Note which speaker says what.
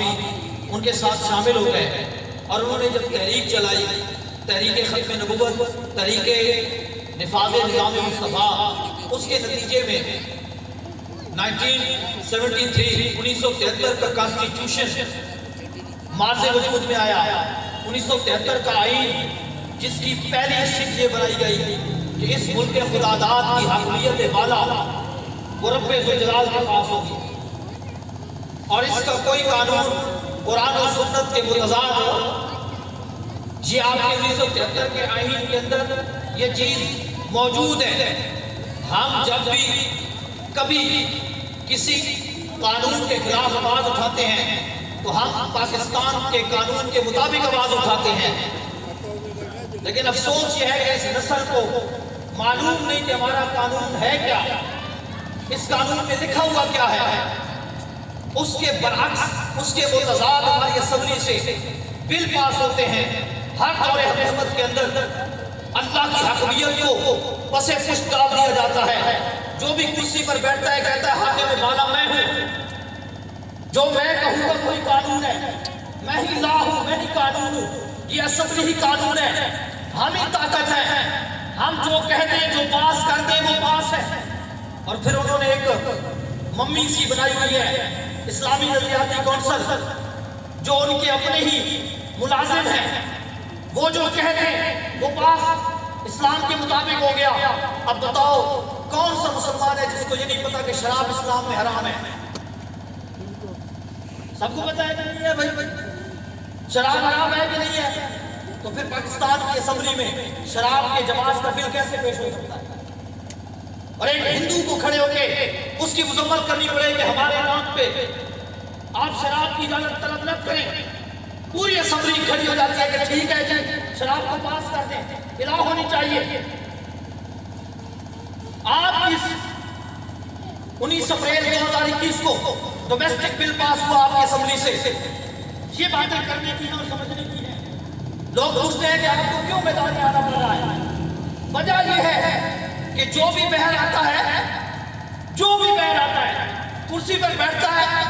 Speaker 1: بھی ان کے ساتھ شامل ہو گئے اور انہوں نے جب تحریک چلائی، تحریک ختم نبوت، تحریک نفاذ نظام مصطفیٰ، اس کے نتیجے میں 1973 کا کانسٹیٹیوشن مارز وجود میں آیا۔ 1973 کا آئین، جس کی پہلی شک یہ بنائی گئی کہ اس ملک خداداد کی حاکمیت بالا وہ رب ذوالجلال کے پاس ہوگی اور اس کا کوئی قانون قرآن و سنت کے متضاد ہو۔ یہ آپ کے 1973 کے آئین کے اندر یہ چیز موجود ہے۔ ہم جب بھی کبھی کسی قانون کے خلاف آواز اٹھاتے ہیں تو ہم پاکستان کے قانون کے مطابق آواز اٹھاتے ہیں، لیکن افسوس یہ ہے کہ اس نسل کو معلوم نہیں کہ ہمارا قانون ہے کیا، اس قانون میں لکھا ہوا کیا ہے۔ اس کے برعکس، اس کے متضاد ہماری اسمبلی سے بل پاس ہوتے ہیں۔ ہر دور حکومت کے اندر اللہ کی حاکمیت کو پس پشت ڈال دیا جاتا ہے۔ جو بھی کرسی پر بیٹھتا ہے کہتا ہے حاکم بالا میں ہوں، جو میں کہوں گا کوئی قانون ہے، میں ہی لا ہوں، میں ہی قانون ہوں، یہ اسمبلی ہی قانون ہے، ہم ہی طاقت ہے، ہم جو کہہ دیں، جو پاس کر دیں وہ پاس ہے۔ اور پھر انہوں نے ایک ممی سی بنائی ہوئی ہے، اسلامی نظریاتی کونسل، جو ان کے اپنے ہی ملازم ہیں، وہ جو کہہ دیں وہ پاس اسلام کے مطابق ہو گیا۔ اب بتاؤ کون سا مسلمان ہے جس کو یہ نہیں پتا کہ شراب اسلام میں حرام ہے؟ سب کو پتا ہے کہ نہیں ہے بھائی، شراب حرام ہے کہ نہیں ہے؟ تو پھر پاکستان کی اسمبلی میں شراب کے جواز کا بل کیسے پیش ہو سکتا ہے؟ اور ایک ہندو کو کھڑے ہو کے اس کی مذمت کرنی پڑے کہ ہمارے نام پہ آپ شراب کی اجازت طلب نہ کریں۔ پوری اسمبلی کھڑی ہو جاتی ہے کہ ٹھیک ہے جی، شراب کو پاس کر دیں، الہ ہونی چاہیے۔ آپ اس 19 اپریل 2021 کو ڈومیسٹک بل پاس ہوا آپ کی اسمبلی سے، یہ باتیں کرنے کی اور سمجھنے کی ہے۔ لوگ پوچھتے ہیں کہ آپ کو کیوں میدان میں آنا پڑ رہا ہے؟ وجہ یہ ہے کہ جو بھی بہر آتا ہے، کرسی پر بیٹھتا ہے